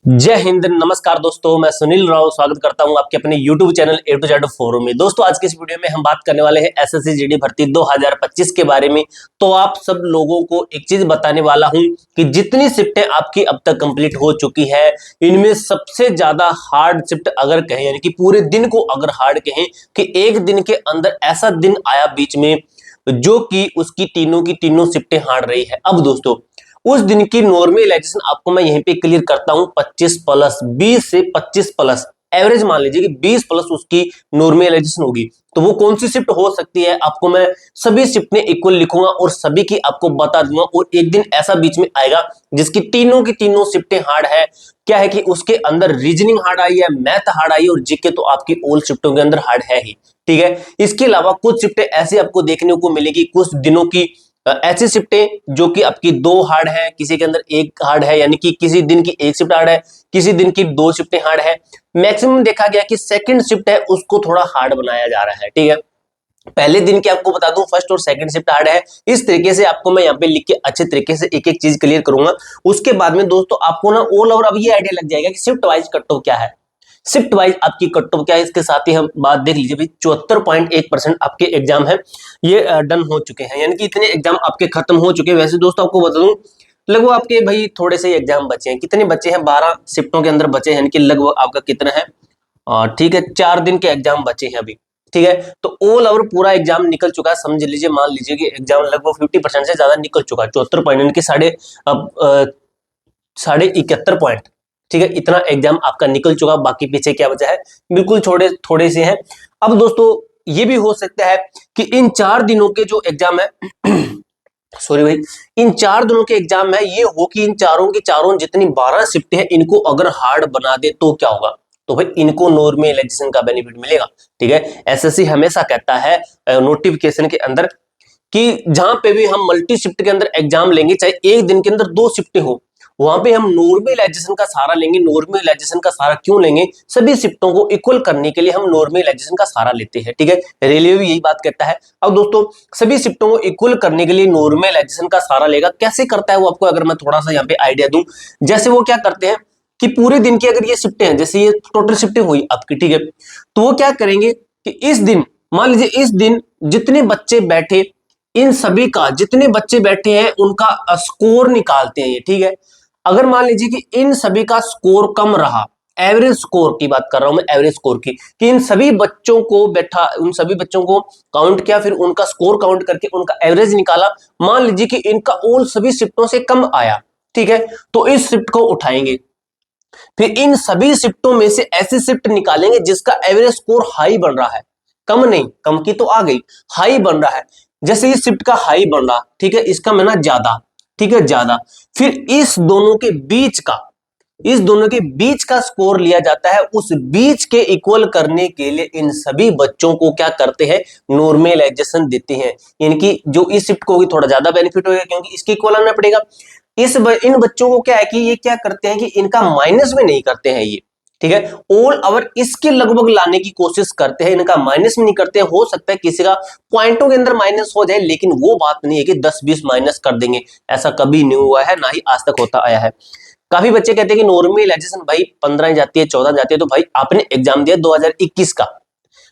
जय हिंद, नमस्कार दोस्तों। मैं सुनील राव स्वागत करता हूं आपके अपने YouTube channel A to Z forum में। दोस्तों आज के इस वीडियो में हम बात करने वाले हैं एसएससी जीडी भर्ती 2025 के बारे में। तो आप सब लोगों को एक चीज बताने वाला हूं कि जितनी शिफ्टें आपकी अब तक कंप्लीट हो चुकी है, इनमें सबसे ज्यादा हार्ड शिफ्ट अगर कहें, यानी कि पूरे दिन को अगर हार्ड कहें कि एक दिन के अंदर ऐसा दिन आया बीच में जो कि उसकी तीनों की तीनों शिफ्टें हार्ड रही है। अब दोस्तों उस दिन की नॉर्मलाइजेशन आपको मैं यहीं पे क्लियर करता हूं। 25 प्लस 20 से 25 प्लस एवरेज मान लीजिए कि 20 प्लस उसकी नॉर्मलाइजेशन होगी, तो वो कौन सी शिफ्ट हो सकती है आपको मैं सभी शिफ्ट में इक्वल लिखूंगा और सभी की आपको बता दूंगा। और एक दिन ऐसा बीच में आएगा जिसकी तीनों की तीनों शिफ्टें हार्ड है। क्या है कि उसके अंदर रीजनिंग हार्ड आई है, मैथ हार्ड आई है और जीके तो आपकी ऑल शिफ्टों के अंदर हार्ड है ही। ठीक है, इसके अलावा कुछ शिफ्टें ऐसी आपको देखने को मिलेगी, कुछ दिनों की ऐसी शिफ्टें जो कि आपकी दो हार्ड है, किसी के अंदर एक हार्ड है, यानी कि किसी दिन की एक शिफ्ट हार्ड है, किसी दिन की दो शिफ्टें हार्ड है। मैक्सिमम देखा गया कि सेकंड शिफ्ट है उसको थोड़ा हार्ड बनाया जा रहा है। ठीक है, पहले दिन की आपको बता दूं फर्स्ट और सेकंड शिफ्ट हार्ड है। इस तरीके से आपको मैं यहाँ पे लिख के अच्छे तरीके से एक एक चीज क्लियर करूंगा। उसके बाद में दोस्तों आपको ना ऑल ओवर अब ये आइडिया लग जाएगा कि शिफ्ट वाइज कट ऑफ क्या है, शिफ्ट वाइज आपकी कट ऑफ क्या है। इसके साथ ही हम बात देख लीजिए भाई, 74.1% आपके एग्जाम है ये डन हो चुके हैं, यानी कि इतने एग्जाम आपके खत्म हो चुके हैं। वैसे दोस्तों आपको बता दूं लगभग आपके भाई थोड़े से एग्जाम बचे हैं। कितने बचे हैं? 12 शिफ्टों के अंदर बचे हैं, यानी कि लगभग आपका कितना है, ठीक है 4 दिन के एग्जाम बचे हैं अभी। ठीक है, तो ऑल ओवर पूरा एग्जाम निकल चुका है, समझ लीजिए मान लीजिए कि एग्जाम लगभग 50% से ज्यादा निकल चुका है। 74 पॉइंट के साढ़े 71 पॉइंट। ठीक है, इतना एग्जाम आपका निकल चुका। बाकी पीछे क्या बचा है, बिल्कुल थोड़े थोड़े से हैं। अब दोस्तों ये भी हो सकता है कि इन 4 दिनों के जो एग्जाम है सॉरी भाई, इन 4 दिनों के एग्जाम है, ये हो कि इन चारों की चारों जितनी 12 शिफ्ट है इनको अगर हार्ड बना दे तो क्या होगा, तो भाई इनको नॉर्मलाइजेशन का बेनिफिट मिलेगा। ठीक है, एसएससी हमेशा कहता है नोटिफिकेशन के अंदर कि जहां पे भी हम मल्टी शिफ्ट के अंदर एग्जाम लेंगे, चाहे एक दिन के अंदर 2 शिफ्टें हो, वहां पे हम नॉर्मलाइजेशन का सहारा लेंगे। नॉर्मलाइजेशन का सहारा क्यों लेंगे? सभी शिफ्टों को इक्वल करने के लिए हम नॉर्मलाइजेशन का सहारा लेते हैं। ठीक है, रेलवे भी यही बात कहता है। अब दोस्तों सभी शिफ्टों को इक्वल करने के लिए नॉर्मलाइजेशन का सहारा लेगा। कैसे करता है वो आपको अगर मैं थोड़ा सा यहाँ पे आइडिया दूं, जैसे वो क्या करते हैं कि पूरे दिन की अगर ये शिफ्टें हैं, जैसे ये टोटल शिफ्टें हुई आपकी, ठीक है, तो वो क्या करेंगे कि इस दिन मान लीजिए इस दिन जितने बच्चे बैठे, इन सभी का जितने बच्चे बैठे हैं उनका स्कोर निकालते हैं ये। ठीक है, अगर मान लीजिए कि इन सभी का स्कोर कम रहा, एवरेज स्कोर की बात कर रहा हूं मैं, एवरेज स्कोर की, कि इन सभी बच्चों को बैठा, उन सभी बच्चों को काउंट किया, फिर उनका स्कोर काउंट करके उनका एवरेज निकाला। मान लीजिए कि इनका ऑल सभी शिफ्टों से कम आया, ठीक है, तो इस शिफ्ट को उठाएंगे। फिर इन सभी शिफ्टों में से ऐसी शिफ्ट निकालेंगे जिसका एवरेज स्कोर हाई बन रहा है, कम नहीं, कम की तो आ गई, हाई बन रहा है। जैसे इस शिफ्ट का हाई बन रहा, ठीक है, इसका मैं ना ज्यादा, ठीक है ज्यादा, फिर इस दोनों के बीच का स्कोर लिया जाता है। उस बीच के इक्वल करने के लिए इन सभी बच्चों को क्या करते हैं, नॉर्मलाइजेशन देते हैं। यानी कि जो इस शिफ्ट को थोड़ा ज्यादा बेनिफिट होगा क्योंकि इसके इक्वल आना पड़ेगा। इन बच्चों को क्या है कि ये क्या करते हैं कि इनका माइनस में नहीं करते हैं ये, ठीक है, ऑल ओवर इसके लगभग लाने की कोशिश करते हैं, इनका माइनस में नहीं करते हैं। हो सकता है किसी का पॉइंटों के अंदर माइनस हो जाए, लेकिन वो बात नहीं है कि 10-20 माइनस कर देंगे, ऐसा कभी नहीं हुआ है, ना ही आज तक होता आया है। काफी बच्चे कहते हैं कि नॉर्मलाइजेशन भाई 15 जाती है, 14 जाती है, तो भाई आपने एग्जाम दिया 2021 का,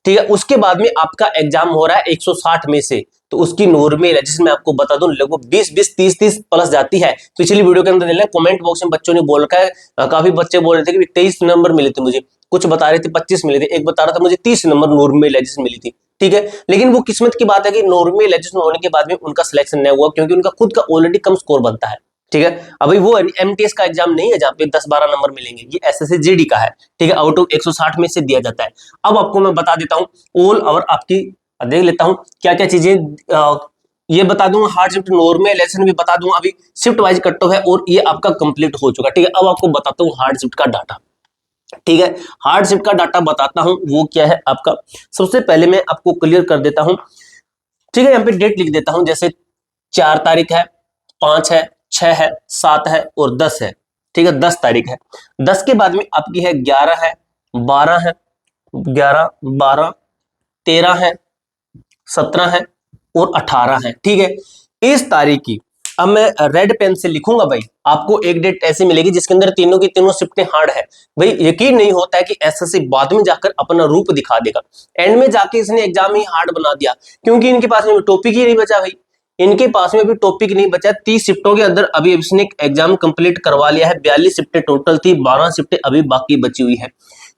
ठीक है, उसके बाद में आपका एग्जाम हो रहा है 160 में से, तो उसकी नॉर्मलाइजेशन मैं आपको बता दूं लगभग 20-20 30-30 प्लस जाती है। पिछली वीडियो के अंदर कमेंट बॉक्स में बच्चों ने बोल रखा है, काफी बच्चे बोल रहे थे कि 23 नंबर मिले थे मुझे, कुछ बता रहे थे 25 मिले थे, एक बता रहा था मुझे 30 नंबर नॉर्मलाइजेशन मिली थी। ठीक है, लेकिन वो किस्मत की बात है कि नॉर्मलाइजेशन होने के बाद में उनका सिलेक्शन नहीं हुआ क्योंकि उनका खुद का ऑलरेडी कम स्कोर बनता है। ठीक है, अभी वो एमटीएस का एग्जाम नहीं है जहां पे 10-12 नंबर मिलेंगे, ये एसएससी जीडी का है। ठीक है, आउट ऑफ 160 में से दिया जाता है। अब आपको मैं बता देता हूं ऑल ओवर आपकी, देख लेता हूं क्या क्या चीजें, ये बता दूंगा, हार्ड शिफ्ट नॉर्मलाइजेशन भी बता दूंगा, अभी शिफ्ट वाइज कट ऑफ है और ये आपका कंप्लीट हो चुका। ठीक है, अब आपको बताता हूँ हार्ड शिफ्ट का डाटा। ठीक है, हार्ड शिफ्ट का डाटा बताता हूं वो क्या है आपका। सबसे पहले मैं आपको क्लियर कर देता हूं, ठीक है, यहाँ पे डेट लिख देता हूं, जैसे 4 तारीख है, 5 है, 6 है, 7 है और 10 है। ठीक है, 10 तारीख है, 10 के बाद में आपकी है 11 है, 12 है, 11 12 13 है, 17 है और 18 है। ठीक है, इस तारीख की अब मैं रेड पेन से लिखूंगा भाई, आपको एक डेट ऐसी मिलेगी जिसके अंदर तीनों की तीनों शिफ्टें हार्ड है। भाई यकीन नहीं होता है कि एसएससी बाद में जाकर अपना रूप दिखा देगा, एंड में जाके इसने एग्जाम ही हार्ड बना दिया, क्योंकि इनके पास में टॉपिक ही नहीं बचा भाई, इनके पास में भी टॉपिक नहीं बचा। 30 शिफ्टों के अंदर अभी इसने एग्जाम कंप्लीट करवा लिया है, 42 शिफ्टें टोटल थी, 12 शिफ्टें अभी बाकी बची हुई है।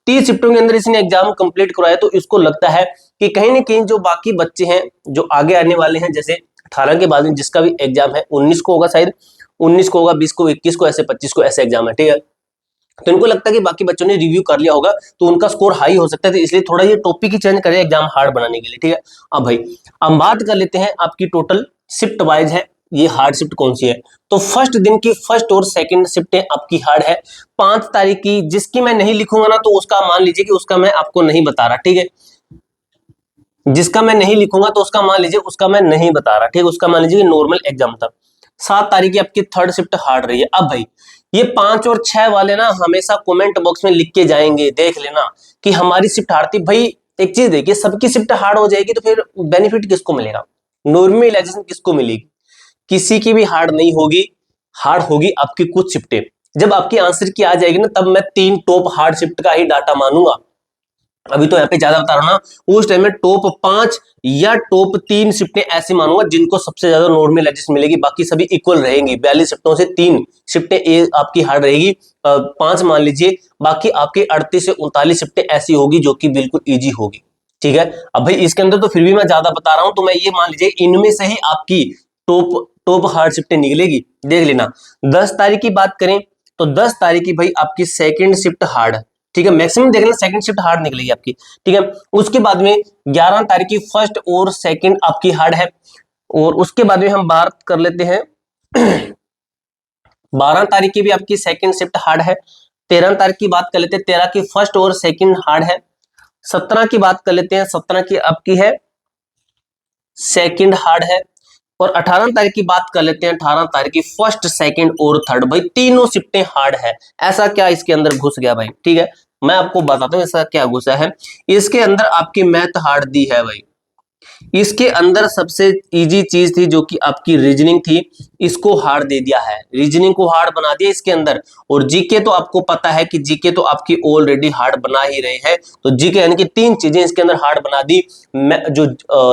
30 शिफ्टों के अंदर इसने एग्जाम कंप्लीट करवाया, तो इसको लगता है कि कहीं ना कहीं जो बाकी बच्चे हैं जो आगे आने वाले हैं, जैसे 18 के बाद में जिसका भी एग्जाम है, 19 को होगा शायद, 19 को होगा, 20 को, 21 को, ऐसे 25 को ऐसे एग्जाम है, ठीक है। तो इनको लगता है कि बाकी बच्चों ने रिव्यू कर लिया होगा तो उनका स्कोर हाई हो सकता है, तो इसलिए थोड़ा ये टॉपिक ही चेंज करे एग्जाम हार्ड बनाने के लिए, ठीक है। अब भाई हम बात कर लेते हैं आपकी टोटल शिफ्ट वाइज है, ये हार्ड शिफ्ट कौन सी है। तो फर्स्ट दिन की फर्स्ट और सेकंड शिफ्टें आपकी हार्ड है। 5 तारीख की जिसकी मैं नहीं लिखूंगा ना, तो उसका मान लीजिए कि उसका मैं आपको नहीं बता रहा, ठीक है। जिसका मैं नहीं लिखूंगा तो उसका मान लीजिए उसका मैं नहीं बता रहा, ठीक है, उसका मान लीजिए नॉर्मल एग्जाम था। 7 तारीख की आपकी थर्ड शिफ्ट हार्ड रही है। अब भाई ये 5 और 6 वाले ना हमेशा कमेंट बॉक्स में लिख के जाएंगे, देख लेना कि हमारी शिफ्ट हार्ड थी। भाई एक चीज देखिए, सबकी शिफ्ट हार्ड हो जाएगी तो फिर बेनिफिट किसको मिलेगा, नॉर्मलाइजेशन किसको मिलेगी, किसी की भी हार्ड नहीं होगी, हार्ड होगी आपकी कुछ शिफ्टें। जब आपकी आंसर की आ जाएगी ना, तब मैं 3 टॉप हार्ड शिफ्ट का ही डाटा मानूंगा। अभी तो यहाँ पे ज्यादा बता रहा हूं ना, उस टाइम में टॉप 5 या टॉप 3 शिफ्टें ऐसे मानूंगा जिनको सबसे ज्यादा नॉर्मलाइजेशन मिलेगी, बाकी सभी इक्वल रहेंगी। 42 शिफ्टों से 3 शिफ्टें आपकी हार्ड रहेगी, 5 मान लीजिए, बाकी आपकी 38 से 39 शिफ्टें ऐसी होगी जो कि बिल्कुल ईजी होगी, ठीक है। अब भाई इसके अंदर तो फिर भी मैं ज्यादा बता रहा हूं, तो मैं ये मान लीजिए इनमें से ही आपकी टॉप टॉप हार्ड शिफ्टें निकलेगी, देख लेना। 10 तारीख की बात करें तो 10 तारीख की भाई आपकी सेकंड शिफ्ट हार्ड है, ठीक है, मैक्सिमम देख लेना सेकंड शिफ्ट हार्ड निकलेगी आपकी, ठीक है। उसके बाद में 11 तारीख की फर्स्ट और सेकंड आपकी हार्ड है, और उसके बाद में हम बात कर लेते हैं 12 तारीख की भी आपकी सेकंड शिफ्ट हार्ड है। 13 तारीख की बात कर लेते हैं, 13 की फर्स्ट और सेकंड हार्ड है। 17 की बात कर लेते हैं, 17 की आपकी है सेकंड हार्ड है। और 18 तारीख की बात कर लेते हैं, 18 तारीख की फर्स्ट सेकंड और थर्ड, भाई तीनों शिफ्टें हार्ड है। ऐसा क्या इसके अंदर घुस गया भाई, ठीक है, मैं आपको बताता हूं ऐसा क्या घुसा है। इसके अंदर आपकी मैथ हार्ड दी है भाई, इसके अंदर सबसे इजी चीज थी जो कि आपकी रीजनिंग थी, इसको हार्ड दे दिया है, रीजनिंग को हार्ड बना दिया इसके अंदर। और जीके तो आपको पता है कि जीके तो आपकी ऑलरेडी हार्ड बना ही रहे हैं, तो जीके यानी कि 3 चीजें इसके अंदर हार्ड बना दी। जो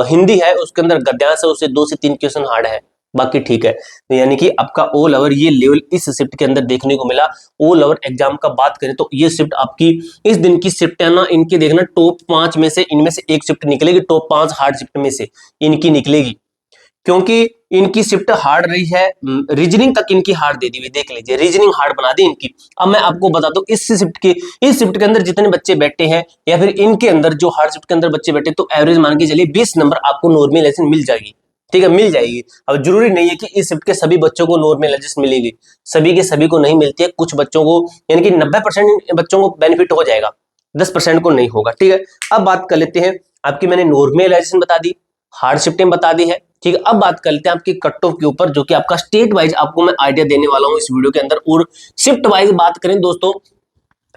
हिंदी है उसके अंदर गद्यांश है, उससे 2 से 3 क्वेश्चन हार्ड है, बाकी ठीक है। तो यानी कि आपका ऑल ओवर ये लेवल इस शिफ्ट के अंदर देखने को मिला। ऑल ओवर एग्जाम का बात करें तो ये शिफ्ट आपकी इस दिन की शिफ्ट है ना, इनकी देखना टॉप 5 में से इनमें से एक शिफ्ट निकलेगी, टॉप 5 हार्ड शिफ्ट में से इनकी निकलेगी, क्योंकि इनकी शिफ्ट हार्ड रही है। रीजनिंग तक इनकी हार्ड दे दी हुई, देख लीजिए रीजनिंग हार्ड बना दी इनकी। अब मैं आपको बता दूं इस शिफ्ट के अंदर जितने बच्चे बैठे हैं, या फिर इनके अंदर जो हार्ड शिफ्ट के अंदर बच्चे बैठे, तो एवरेज मान के चलिए 20 नंबर आपको नॉर्मलाइजेशन मिल जाएगी, ठीक है, मिल जाएगी। अब जरूरी नहीं है कि इस शिफ्ट के सभी बच्चों को नॉर्मलाइजेशन मिलेगी, सभी के सभी को नहीं मिलती है, कुछ बच्चों को यानी कि 90% बच्चों को बेनिफिट हो जाएगा, 10% को नहीं होगा, ठीक है। अब बात कर लेते हैं, आपकी मैंने नॉर्मलाइजेशन बता दी, हार्ड शिफ्टें बता दी है, ठीक है। अब बात कर लेते हैं आपकी कट ऑफ के ऊपर, जो कि आपका स्टेट वाइज आपको मैं आइडिया देने वाला हूं इस वीडियो के अंदर। और शिफ्ट वाइज बात करें दोस्तों,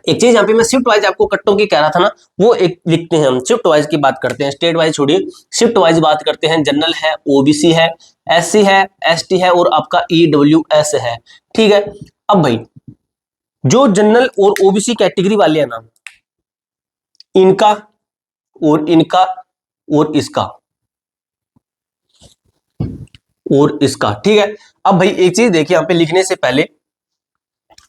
एक चीज यहाँ पे मैं शिफ्ट वाइज आपको कट्टों की कह रहा था ना, वो एक लिखते हैं हम, शिफ्ट वाइज की बात करते हैं, स्टेट वाइज छोड़िए, शिफ्ट वाइज बात करते हैं। जनरल है, ओबीसी है, एससी है, एसटी है, और आपका ईडब्ल्यूएस है, ठीक है। अब भाई जो जनरल और ओबीसी कैटेगरी वाले हैं ना, इनका और इनका और इसका और इसका, ठीक है। अब भाई एक चीज देखिए, यहाँ पे लिखने से पहले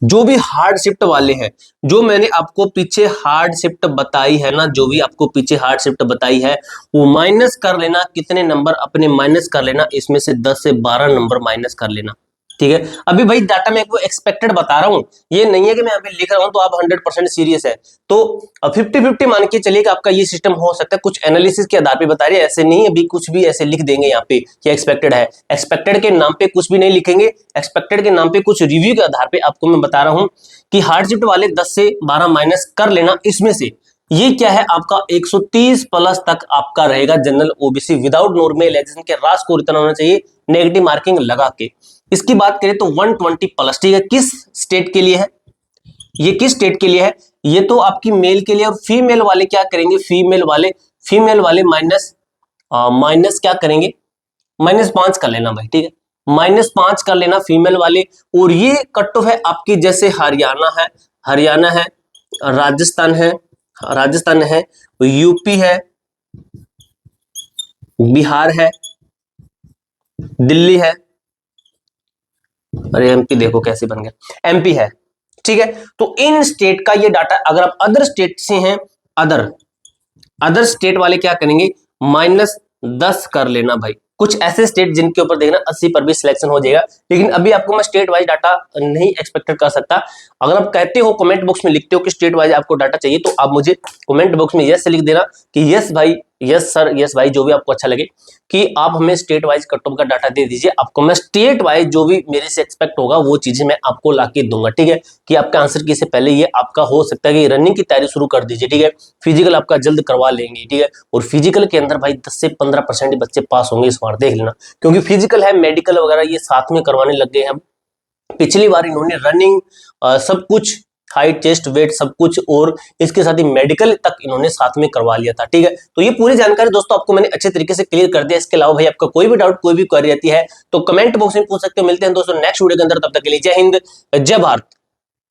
जो भी हार्ड शिफ्ट वाले हैं, जो मैंने आपको पीछे हार्ड शिफ्ट बताई है ना, जो भी आपको पीछे हार्ड शिफ्ट बताई है, वो माइनस कर लेना, कितने नंबर अपने माइनस कर लेना, इसमें से 10 से 12 नंबर माइनस कर लेना, ठीक है। अभी भाई डाटा मैं आपको एक्सपेक्टेड बता रहा हूं, ये नहीं है कि मैं यहाँ पे लिख रहा हूं तो आप 100% सीरियस है। तो 50-50 मान के चलिए कि आपका ये सिस्टम हो सकता है, कुछ एनालिसिस के आधार पे बता रहे हैं, ऐसे नहीं अभी कुछ भी ऐसे लिख देंगे यहाँ पे कि एक्सपेक्टेड है। एक्सपेक्टेड के नाम पे कुछ भी नहीं लिखेंगे, एक्सपेक्टेड के नाम पे कुछ रिव्यू के आधार पे आपको मैं बता रहा हूं कि हार्ड शिफ्ट वाले 10 से 12 माइनस कर लेना, इसमें से ये क्या है आपका 130 प्लस तक आपका रहेगा जनरल ओबीसी विदाउट नॉर्मलाइजेशन के, रास को इतना होना चाहिए नेगेटिव मार्किंग लगा के। इसकी बात करें तो 120 प्लस, ठीक है, किस स्टेट के लिए है, ये किस स्टेट के लिए है, ये तो आपकी मेल के लिए। और फीमेल वाले क्या करेंगे, फीमेल वाले माइनस क्या करेंगे, -5 कर लेना भाई, ठीक है, -5 कर लेना फीमेल वाले। और ये कट ऑफ है आपकी, जैसे हरियाणा है, राजस्थान है, यूपी है, बिहार है, दिल्ली है, अरे एमपी देखो कैसे बन गया, एमपी है। ठीक है, तो इन स्टेट का ये डाटा, अगर आप अदर स्टेट से हैं, अदर स्टेट वाले क्या करेंगे, -10 कर लेना भाई। कुछ ऐसे स्टेट जिनके ऊपर देखना 80 पर भी सिलेक्शन हो जाएगा, लेकिन अभी आपको मैं स्टेट वाइज डाटा नहीं एक्सपेक्टेड कर सकता। अगर आप कहते हो, कमेंट बॉक्स में लिखते हो कि स्टेट वाइज आपको डाटा चाहिए, तो आप मुझे कमेंट बॉक्स में यस लिख देना कि यस भाई, यस सर, यस भाई, जो भी आपको अच्छा लगे, कि आप हमें स्टेट वाइज कट ऑफ का डाटा दे दीजिए। आपको मैं स्टेट वाइज जो भी मेरे से एक्सपेक्ट होगा वो चीजें मैं आपको ला के दूंगा। ठीक है, कि आपका आंसर की से पहले ये आपका हो सकता है कि रनिंग की तैयारी शुरू कर दीजिए। ठीक है, फिजिकल आपका जल्द करवा लेंगे। ठीक है, और फिजिकल के अंदर भाई 10 से 15% बच्चे पास होंगे इस बार, देख लेना, क्योंकि फिजिकल है, मेडिकल वगैरह ये साथ में करवाने लग गए हैं। पिछली बार इन्होंने रनिंग सब कुछ, हाइट, चेस्ट, वेट सब कुछ, और इसके साथ ही मेडिकल तक इन्होंने साथ में करवा लिया था। ठीक है, तो ये पूरी जानकारी दोस्तों आपको मैंने अच्छे तरीके से क्लियर कर दिया। इसके अलावा भाई आपका कोई भी डाउट, कोई भी क्वेरी रहती है तो कमेंट बॉक्स में पूछ सकते हो। मिलते हैं दोस्तों नेक्स्ट वीडियो के अंदर, तब तक के लिए जय हिंद, जय भारत।